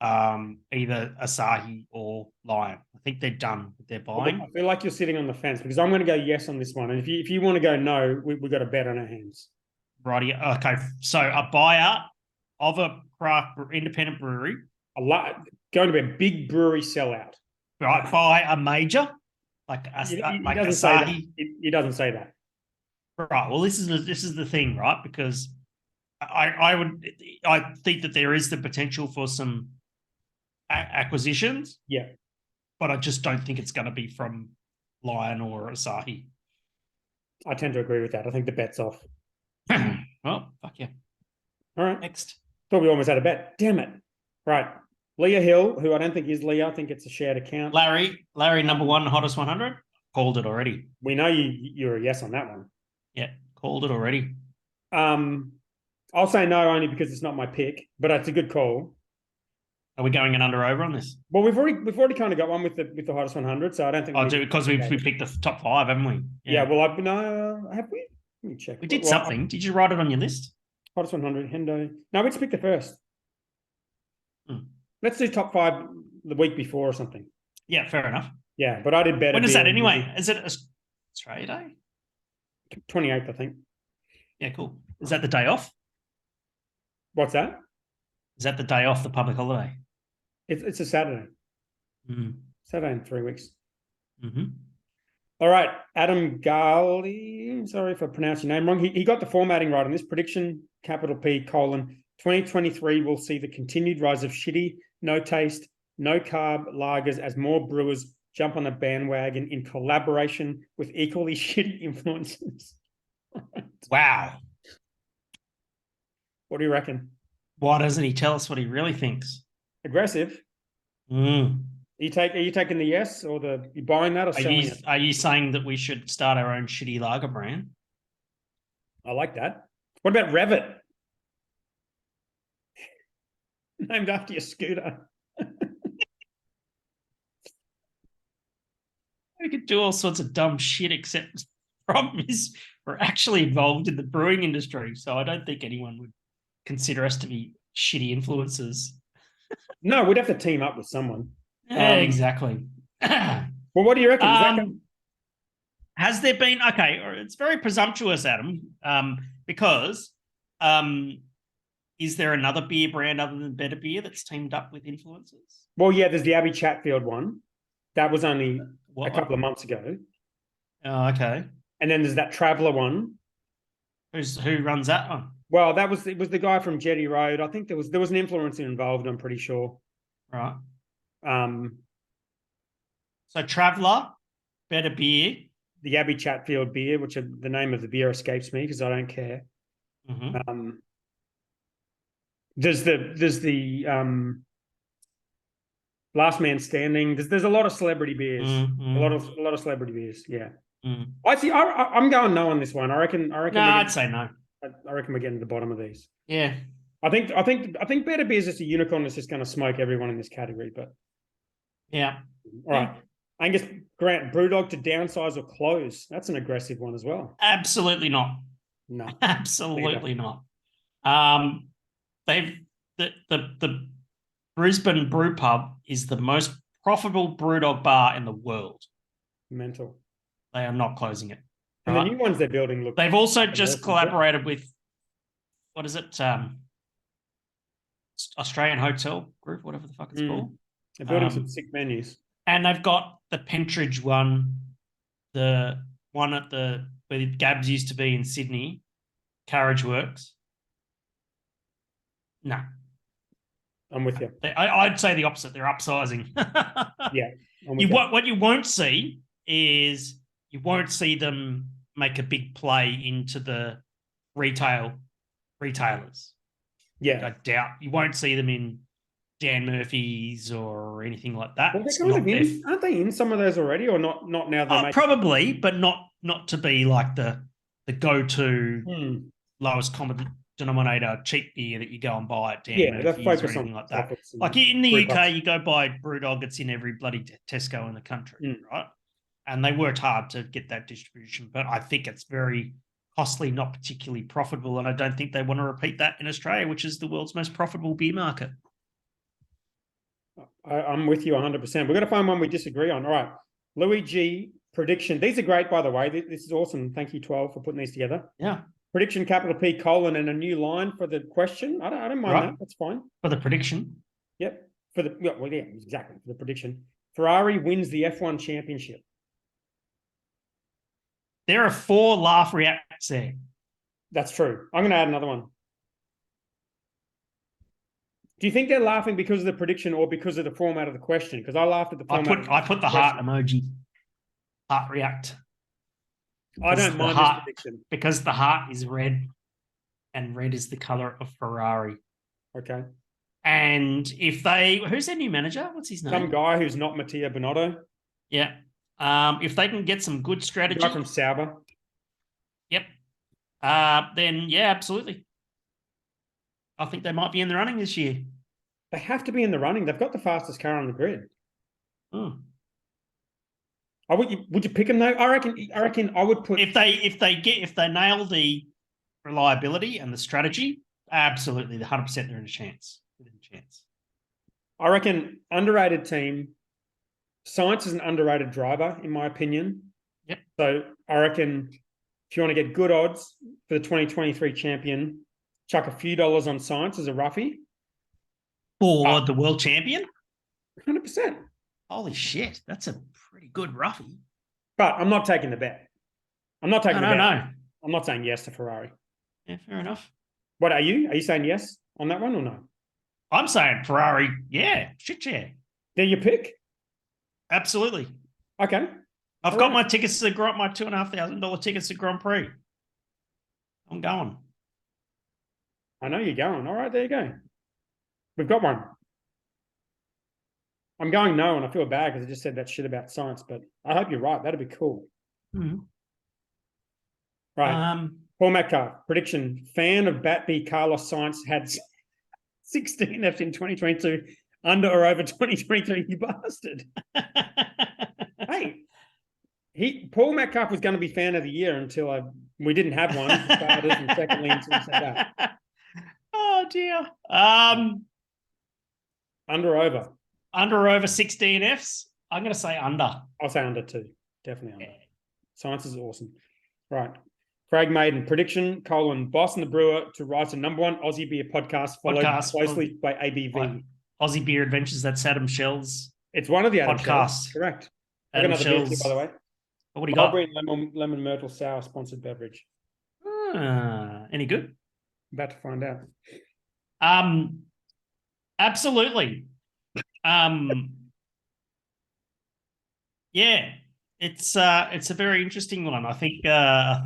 either Asahi or Lion. I think they're done with their buying. I feel like you're sitting on the fence because I'm going to go yes on this one. And if you want to go no, we've got a bet on our hands. Righty. Okay. So a buyer of a craft independent brewery. Going to be a big brewery sellout. Right. By a major. Like Asahi. He doesn't say that. Right. Well, this is the thing, right? Because I think that there is the potential for some acquisitions. Yeah. But I just don't think it's going to be from Lion or Asahi. I tend to agree with that. I think the bet's off. Well, fuck yeah. All right. Next. Thought we almost had a bet. Damn it. Right. Leah Hill, who I don't think is Leah. I think it's a shared account. Larry, number one, hottest 100. Called it already. We know you're a yes on that one. Yeah, called it already. I'll say no only because it's not my pick, but it's a good call. Are we going an under-over on this? Well, we've already kind of got one with the hottest 100, so I don't think. Because we picked the top 5, haven't we? Yeah. Well, have we? Let me check. We did something. Did you write it on your list? Hottest 100, Hendo. No, we just picked the first. Let's do top 5 the week before or something. Yeah, fair enough. Yeah, but I did better. When is that anyway? Is it Australia Day? 28th, I think. Yeah, cool. Is that the day off? What's that? Is that the day off, the public holiday? It's a Saturday. Saturday in 3 weeks. Mm-hmm. All right, Adam Garley. Sorry if I pronounced your name wrong. He got the formatting right on this. Prediction, capital P, : 2023 will see the continued rise of shitty, no taste, no carb lagers as more brewers jump on the bandwagon in collaboration with equally shitty influencers. Wow. What do you reckon? Why doesn't he tell us what he really thinks? Aggressive. Are you taking the yes or you buying that or selling it? Are you saying that we should start our own shitty lager brand? I like that. What about Revit? Named after your scooter. We could do all sorts of dumb shit, except the problem is we're actually involved in the brewing industry, so I don't think anyone would consider us to be shitty influencers. No, we'd have to team up with someone. Yeah, exactly. Well, what do you reckon? Has there been... Okay, it's very presumptuous, Adam, because is there another beer brand other than Better Beer that's teamed up with influencers? Well, yeah, there's the Abbey Chatfield one. That was only a couple of months ago. Oh, okay. And then there's that Traveller one. Who runs that one? Well, it was the guy from Jetty Road. I think there was an influencer involved, I'm pretty sure. Right. Um, So Traveller, Better Beer. the Abbey Chatfield beer, which the name of the beer escapes me because I don't care. Mm-hmm. There's the Last Man Standing. There's a lot of celebrity beers. Mm-hmm. A lot of celebrity beers. Yeah. Mm. I see. I'm going no on this one. I reckon. No, I'd say no. I reckon we're getting to the bottom of these. Yeah. I think Better Beer is just a unicorn that's just going to smoke everyone in this category. But Yeah. all right, Angus Grant, Brewdog to downsize or close. That's an aggressive one as well. Absolutely not. No, Absolutely not. They've the Brisbane Brew Pub is the most profitable brewdog bar in the world. mental. They are not closing it. And right? the new ones they're building look. They've also just collaborated with, what is it? Australian Hotel Group, whatever the fuck it's called. They're building some sick menus. And they've got the Pentridge one, the one at the where the Gabs used to be in Sydney, Carriage Works. No. I'm with you. I'd say the opposite. They're upsizing. Yeah. What you won't see is you won't see them make a big play into the retailers. Yeah. I doubt you won't see them in Dan Murphy's or anything like that. Well, they're kind of in, aren't they in some of those already, or not? Not now. They're probably, but not to be like the go-to lowest common denominator cheap beer that you go and buy at Dan Murphy's or anything like that. Like in the UK, you go buy Brewdog, it's in every bloody Tesco in the country, right? And they worked hard to get that distribution, but I think it's very costly, not particularly profitable, and I don't think they want to repeat that in Australia, which is the world's most profitable beer market. I'm with you 100%. We're going to find one we disagree on. All right. Louis G, prediction. These are great, by the way. This is awesome. Thank you, 12, for putting these together. Yeah. Prediction, capital P, colon, and a new line for the question. I don't mind that. That's fine. For the prediction? Yep. Exactly. For the prediction. Ferrari wins the F1 championship. There are 4 laugh reacts there. That's true. I'm going to add another one. Do you think they're laughing because of the prediction or because of the format of the question? Because I laughed at the format. I put the heart emoji. Heart react. I don't mind this prediction. Because the heart is red, and red is the color of Ferrari. Okay. And who's their new manager? What's his name? Some guy who's not Mattia Bonotto. Yeah. If they can get some good strategy. Guy from Sauber. Yep. Then yeah, absolutely. I think they might be in the running this year. They have to be in the running. They've got the fastest car on the grid. Would you pick them though? I reckon I would put if they nail the reliability and the strategy, absolutely, 100% they're in a chance. I reckon underrated team. Science is an underrated driver, in my opinion. Yep. So I reckon if you want to get good odds for the 2023 champion, chuck a few dollars on Science as a roughie. For the world champion? 100%. Holy shit, that's a pretty good roughie. But I'm not taking the bet. I'm not taking the bet. No. I'm not saying yes to Ferrari. Yeah, fair enough. What are you? Are you saying yes on that one or no? I'm saying Ferrari, yeah, shit, yeah. They're your pick? Absolutely. Okay. I've got my tickets to my $2,500 tickets to Grand Prix. I'm going. I know you're going. All right, there you go. We've got one. I'm going no, and I feel bad because I just said that shit about Science, but I hope you're right. That'd be cool. Mm-hmm. Right. Paul Metcalf, prediction. Fan of Batby Carlos Sainz had 16 Fs in 2022, under or over 2023, you bastard. Hey, Paul Metcalf was going to be fan of the year until we didn't have one. Starters, and secondly, until he said that. Oh, dear. Under or over? Under or over 16 Fs? I'm going to say under. I'll say under too. Definitely under. Yeah. Science is awesome. Right. Craig Maiden, prediction, Boston the Brewer to rise to #1 Aussie beer podcast, followed closely by ABV. Aussie Beer Adventures, that's Adam Shell's. It's one of the Adam podcasts. Shells. Correct. I've got another beer too, by the way. What do you got? Lemon Myrtle Sour sponsored beverage. Any good? About to find out. Absolutely. Yeah, it's a very interesting one. I think the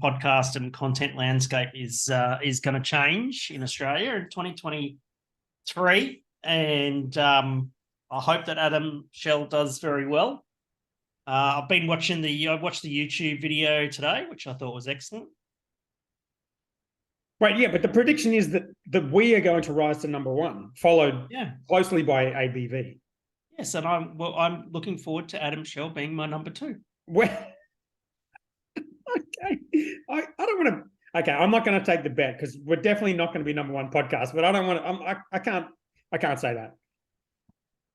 podcast and content landscape is going to change in Australia in 2023, and I hope that Adam Shell does very well. I've been watching I watched the YouTube video today, which I thought was excellent. Right, yeah, but the prediction is that we are going to rise to number one, followed closely by ABV. Yes, and I'm looking forward to Adam Shell being my number two. Well, okay, I don't want to. Okay, I'm not going to take the bet because we're definitely not going to be number one podcast. But I don't want to. I can't say that.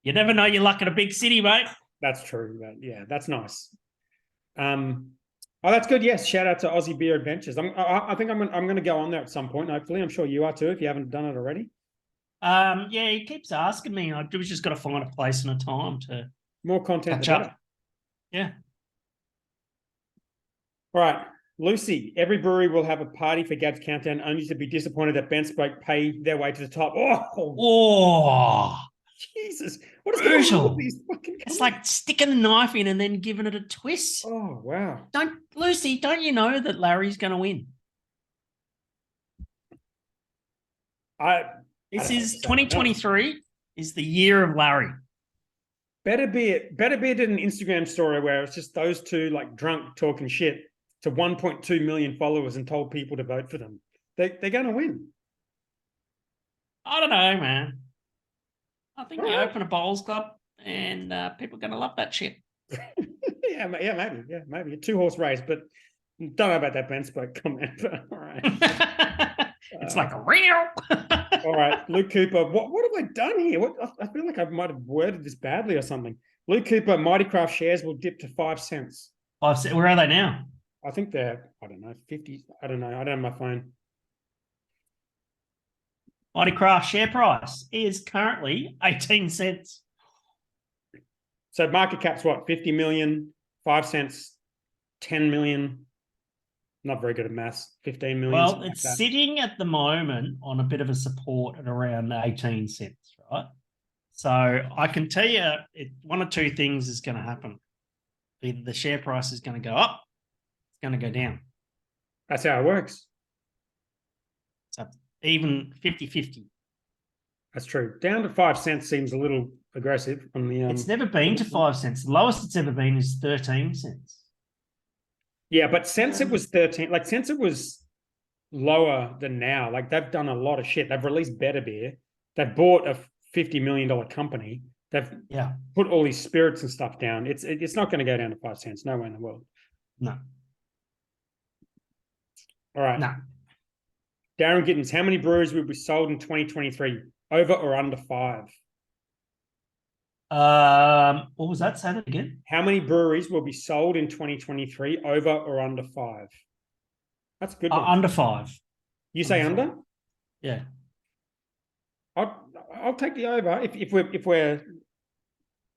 You never know your luck in a big city, mate. That's true. Yeah, that's nice. Oh, that's good. Yes, shout out to Aussie Beer Adventures. I think I'm going to go on there at some point. Hopefully, I'm sure you are too. If you haven't done it already. Yeah, he keeps asking me. I've just got to find a place and a time to more content. Catch up. Yeah. All right, Lucy. Every brewery will have a party for Gab's Countdown, only to be disappointed that Ben Spoke pay their way to the top. Oh, Jesus! What is going on with these fucking? It's like sticking the knife in and then giving it a twist. Oh wow! Lucy, don't you know that Larry's going to win? This is 2023 is the year of Larry. Better Beer did an Instagram story where it's just those two like drunk talking shit to 1.2 million followers and told people to vote for them. They're going to win. I don't know, man. I think you open a bowls club and people are going to love that shit. yeah, maybe a 2-horse race, but don't know about that Ben Spoke comment. But all right, it's like a real. All right, Luke Cooper. What have I done here? I feel like I might have worded this badly or something. Luke Cooper, Mighty Craft shares will dip to 5 cents. 5 cents. Where are they now? I think they're 50. I don't know. I don't have my phone. Mighty Craft share price is currently 18 cents. So market cap's what? 50 million, 5 cents, 10 million. Not very good at maths. 15 million. Well, it's like sitting at the moment on a bit of a support at around 18 cents, right? So I can tell you one or two things is going to happen. Either the share price is going to go up, it's going to go down. That's how it works. So even 50-50. That's true. Down to 5 cents seems a little aggressive on the. It's never been to 5 cents. The lowest it's ever been is 13 cents. Yeah, but since it was 13, like since it was lower than now, like they've done a lot of shit. They've released Better Beer. They've bought a $50 million company. They've put all these spirits and stuff down. It's not going to go down to 5 cents. No way in the world. No. All right. No. Darren Gittins, how many breweries will be sold in 2023? Over or under 5? What was that? Say that again. How many breweries will be sold in 2023? Over or under 5? That's a good. Under 5. You say under? Yeah. I'll take the over. If we're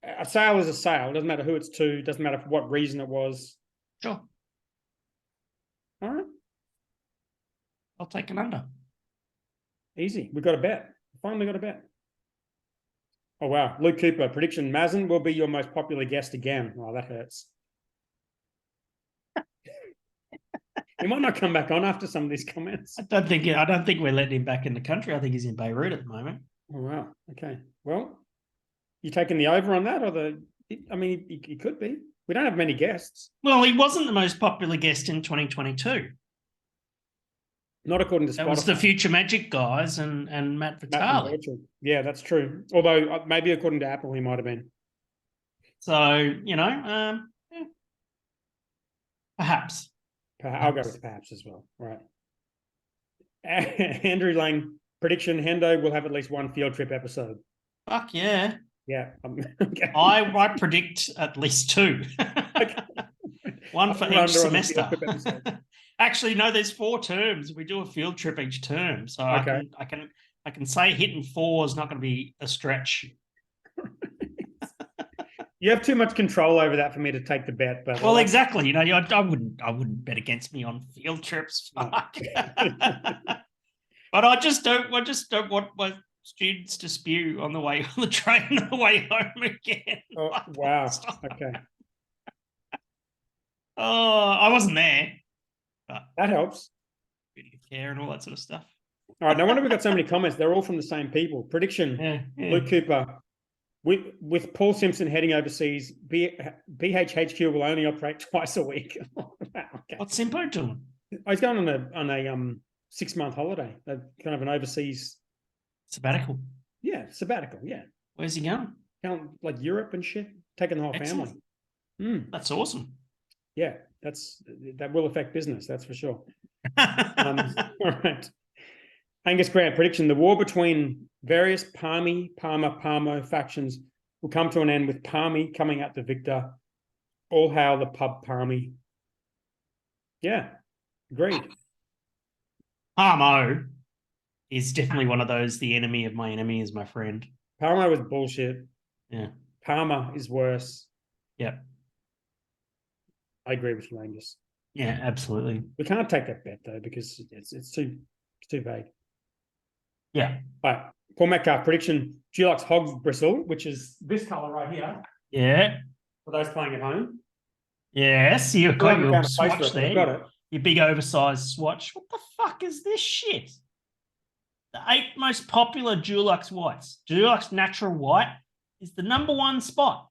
a sale is a sale. Doesn't matter who it's to. Doesn't matter for what reason it was. Sure. All right. I'll take an under. Easy. We got a bet. Finally got a bet. Oh, wow. Luke Cooper, prediction. Mazen will be your most popular guest again. Oh, that hurts. He might not come back on after some of these comments. I don't think we're letting him back in the country. I think he's in Beirut at the moment. Oh, wow. Okay. Well, you taking the over on that or he could be. We don't have many guests. Well, he wasn't the most popular guest in 2022. Not according to Spotify. That was the Future Magic guys and Matt Vitale. Yeah, that's true. Although maybe according to Apple, he might have been. So, perhaps. I'll go with perhaps as well. All right. Andrew Lang, prediction, Hendo will have at least one field trip episode. Fuck yeah. Yeah. Okay. I predict at least 2. One for each semester. Actually, no, there's 4 terms. We do a field trip each term. So okay. I can say hitting 4 is not going to be a stretch. You have too much control over that for me to take the bet. But well, exactly. I wouldn't bet against me on field trips. No. But I just don't want students to spew on the way on the train on the way home again. Oh, wow. Okay. Oh, I wasn't there, but That helps. duty of care and all that sort of stuff. All right. No wonder we've got so many comments. They're all from the same people. Prediction. Yeah. Luke Cooper. With Paul Simpson heading overseas, BHHQ will only operate twice a week. Okay. What's Simpo doing? He's going on a 6-month holiday. Kind of an overseas Sabbatical. Yeah, sabbatical. Yeah. Where's he going? Going like Europe and shit, taking the whole Excellent. family. That's awesome. Yeah, that will affect business. That's for sure. All right. Angus Grant prediction: the war between various Palmer factions will come to an end with Palmy coming out the victor. All hail the pub Palmy. Yeah, agreed. Palmo is definitely one of those. The enemy of my enemy is my friend. Palmer was bullshit. Yeah. Palmer is worse. Yep. I agree with you, Angus. Yeah, absolutely. We can't take that bet though because it's too vague. Yeah. All right. Paul Metcalf prediction: Dulux hog bristle, which is this color right here. Yeah. For those playing at home. Yes, you've got your swatch it, there. got it. Your big oversized swatch. What the fuck is this shit? The 8 most popular Dulux whites. Dulux Natural White is the #1 spot.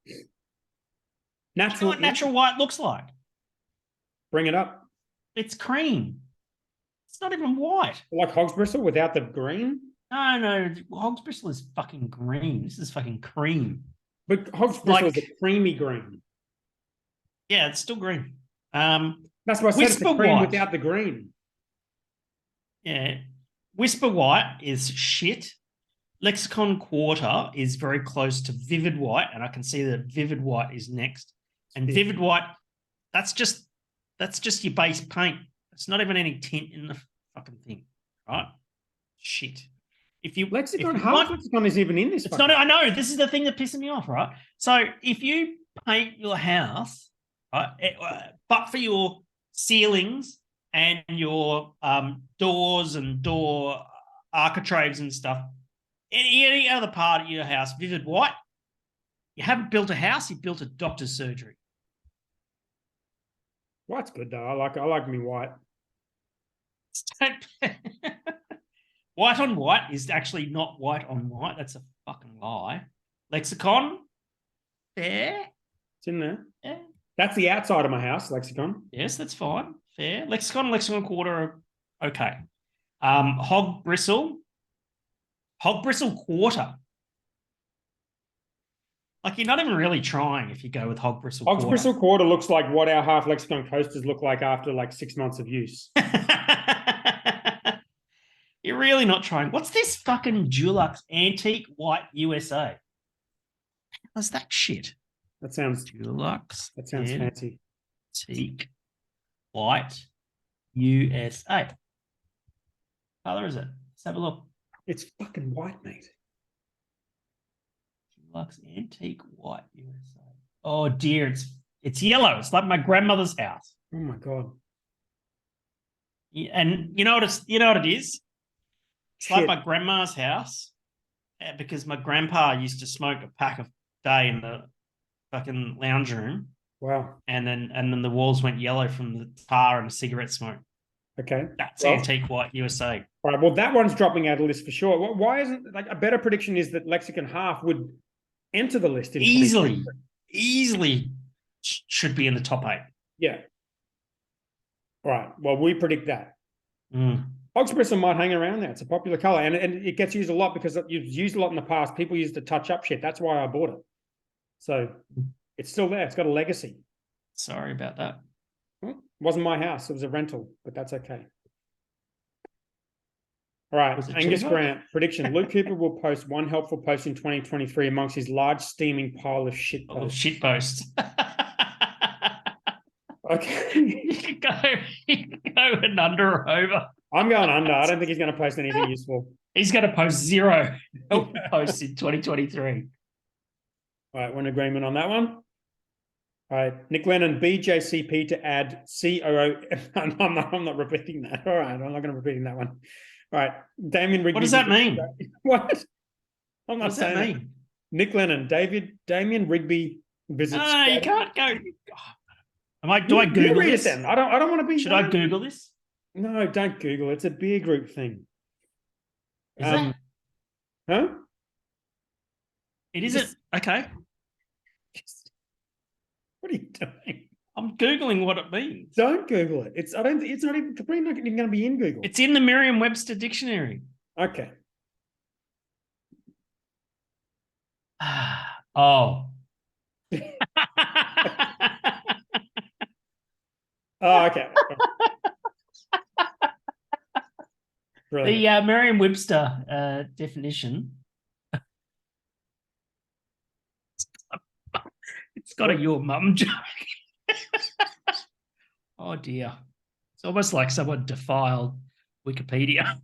Natural, you know what natural white looks like? Bring it up. It's cream. It's not even white. Like hog's bristle without the green? No. Hog's bristle is fucking green. This is fucking cream. But hog's bristle is a creamy green. Yeah, it's still green. That's why I said it's a cream without the green. Yeah. Whisper White is shit. Lexicon Quarter is very close to Vivid White, and I can see that Vivid White is next. And Vivid White, that's just your base paint. It's not even any tint in the fucking thing, right? Shit. Lexicon is even in this. It's not. I know this is the thing that pisses me off, right? So if you paint your house, right, but for your ceilings and your doors and door architraves and stuff, any other part of your house, Vivid White, you haven't built a house, you built a doctor's surgery. White's good though. I like me white. White on white is actually not white on white. That's a fucking lie. Lexicon, fair. It's in there. Yeah. That's the outside of my house, Lexicon. Yes, that's fine. Fair. Lexicon Quarter, okay. Hog Bristle Quarter. Like, you're not even really trying if you go with Hog Bristle Quarter. Hog Bristle Quarter looks like what our half Lexicon coasters look like after like 6 months of use. You're really not trying. What's this fucking Dulux Antique White USA? What's that shit? That sounds Dulux. That sounds fancy. Antique White USA. What color is it? Let's have a look. It's fucking white, mate. Dulux Antique White USA. Oh dear, it's yellow. It's like my grandmother's house. Oh my god. Yeah, and you know what it is? It's like my grandma's house, because my grandpa used to smoke a pack a day in the fucking lounge room. Wow. And then the walls went yellow from the tar and cigarette smoke. Okay. That's Antique White USA. All right. Well, that one's dropping out of the list for sure. Why isn't, like, a better prediction is that Lexicon Half would enter the list easily should be in the top 8. Yeah. All right. Well, we predict that. Mm. Hog's bristle might hang around there. It's a popular color, and it gets used a lot because you've used a lot in the past. People used to touch up shit. That's why I bought it. So it's still there. It's got a legacy. Sorry about that. Well, it wasn't my house. It was a rental, but that's okay. All right. Angus Grant prediction: Luke Cooper will post one helpful post in 2023 amongst his large steaming pile of shit posts. Shit posts. Okay. You can go an under or over. I'm going under. I don't think he's going to post anything useful. He's going to post 0 posts in 2023. All right, we're in agreement on that one. All right, Nick Lennon, BJCP to add COO. I'm not repeating that. All right, I'm not going to repeat that one. All right, Damien Rigby. What does that mean? What? I'm not What's that saying it. mean? Nick Lennon, Damien Rigby visits. No, you can't go. Do I You Google read this? it then. I don't want to be. Should I Google this? No, don't Google. It's a beer group thing. Is it? Huh? It isn't. Okay. What are you doing? I'm Googling what it means. Don't Google it. It's not even probably not even going to be in Google. It's in the Merriam-Webster dictionary. Okay. Oh. Oh, okay. The Merriam-Webster definition. It's got a your mum joke. Oh dear. It's almost like someone defiled Wikipedia.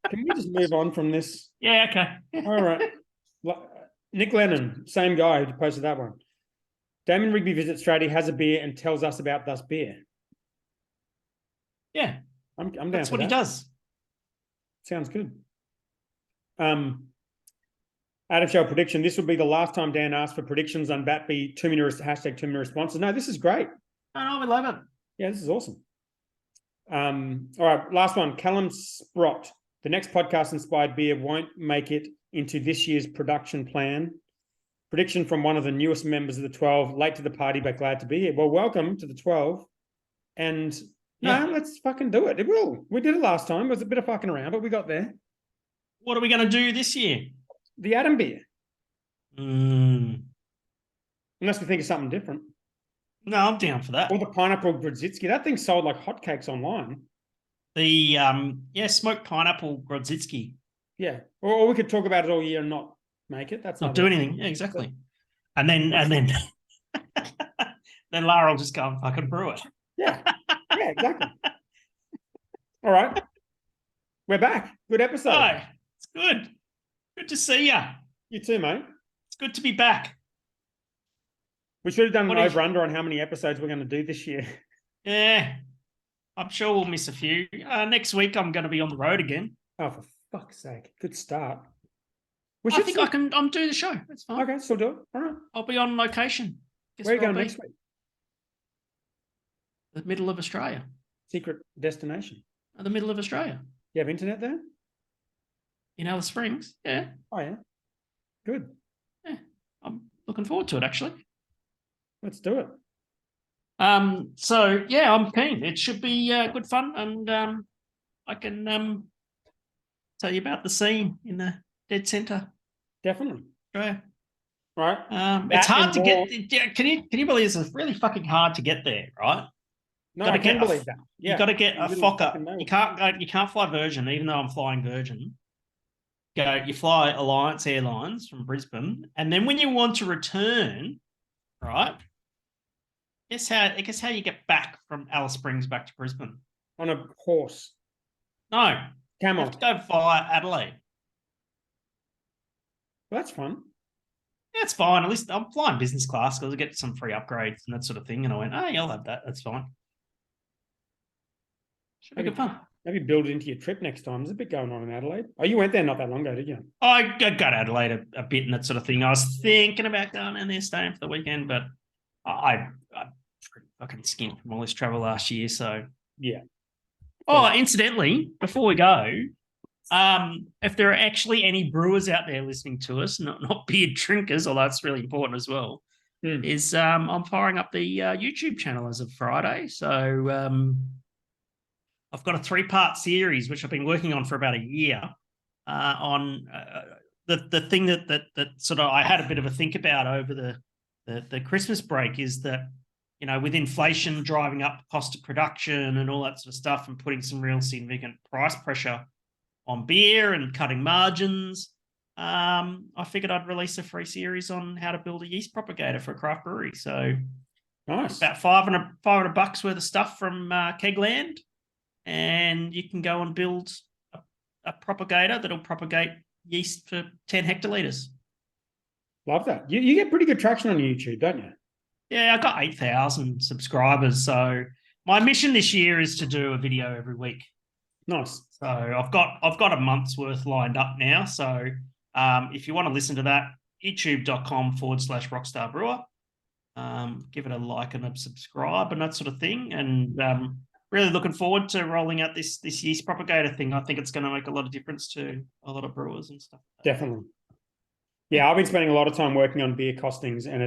Can we just move on from this? Yeah, okay. All right. Nick Lennon, same guy who posted that one. Damien Rigby visits Australia, has a beer, and tells us about thus beer. Yeah. I'm down That's for what that. he does. Sounds good. Adam Show prediction. This will be the last time Dan asked for predictions on BatB. Too many responses. No, this is great. Oh, we love it. Yeah, this is awesome. All right, last one. Callum Sprott. The next podcast inspired beer won't make it into this year's production plan. Prediction from one of the newest members of the 12. Late to the party, but glad to be here. Well, welcome to the 12. And let's fucking do it. It will. We did it last time. It was a bit of fucking around, but we got there. What are we going to do this year? The Adam beer. Unless we think of something different. No, I'm down for that. Or the pineapple Grodzitsky. That thing sold like hotcakes online. The smoked pineapple Grodzitsky. Yeah. Or we could talk about it all year and not make it. That's not do anything. Yeah, exactly. And then then Lara will just go and fucking brew it. Yeah. Yeah, exactly. All right. We're back. Good episode. Oh, it's good. Good to see you. You too, mate. It's good to be back. We should have done an over-under on how many episodes we're going to do this year. Yeah. I'm sure we'll miss a few. Next week, I'm going to be on the road again. Oh, for fuck's sake. Good start. I think I can do the show. That's fine. Okay, still do it. All right. I'll be on location. Where are you going next week? The middle of Australia. Secret destination. The middle of Australia. You have internet there? In Alice Springs? Yeah. Oh, yeah. Good. Yeah. I'm looking forward to it, actually. Let's do it. So, yeah, I'm keen. It should be good fun. And I can tell you about the scene in the dead centre. Definitely. Australia. Right. It's hard to get. Can you believe it's really fucking hard to get there, right? No, I can't believe that. Yeah. You got to get a Fokker. You can't fly Virgin, even though I'm flying Virgin. You fly Alliance Airlines from Brisbane, and then when you want to return, right? Guess how you get back from Alice Springs back to Brisbane? On a horse. No. Camel. You have to go via Adelaide. Well, that's fun. Yeah, it's fine. At least I'm flying business class because I get some free upgrades and that sort of thing. And I went, oh, yeah, I'll have that. That's fine. Should be good fun. Maybe build it into your trip next time. There's a bit going on in Adelaide. Oh, you went there not that long ago, did you? I got to Adelaide a bit and that sort of thing. I was thinking about going in there, staying for the weekend, but I pretty fucking skimped from all this travel last year. So yeah. Oh, incidentally, before we go, if there are actually any brewers out there listening to us, not beer drinkers, although it's really important as well, is I'm firing up the YouTube channel as of Friday. So I've got a 3-part series, which I've been working on for about a year on the thing that sort of I had a bit of a think about over the Christmas break is that, you know, with inflation driving up the cost of production and all that sort of stuff and putting some real significant price pressure on beer and cutting margins, I figured I'd release a free series on how to build a yeast propagator for a craft brewery. So nice. About $500 worth of stuff from Kegland, and you can go and build a propagator that'll propagate yeast for 10 hectolitres. Love that. You get pretty good traction on YouTube, don't you? Yeah, I got 8,000 subscribers. So my mission this year is to do a video every week. Nice. So I've got a month's worth lined up now. So If you want to listen to that, youtube.com/Rockstar Brewer. Give it a like and a subscribe and that sort of thing. And really looking forward to rolling out this yeast propagator thing. I think it's going to make a lot of difference to a lot of brewers and stuff. Definitely. Yeah, I've been spending a lot of time working on beer costings, and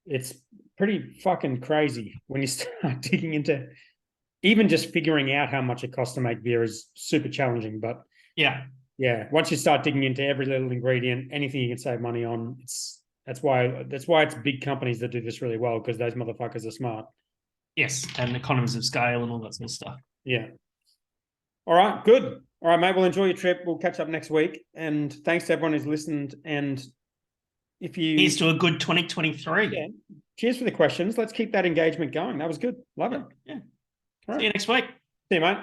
it's pretty fucking crazy when you start digging into even just figuring out how much it costs to make beer is super challenging. But yeah, once you start digging into every little ingredient, anything you can save money on, that's why it's big companies that do this really well, because those motherfuckers are smart. Yes, and economies of scale and all that sort of stuff. Yeah. All right, good. All right, mate, we'll enjoy your trip. We'll catch up next week. And thanks to everyone who's listened. And if you... Here's to a good 2023. Yeah. Cheers for the questions. Let's keep that engagement going. That was good. Love it. Yeah. All right. See you next week. See you, mate.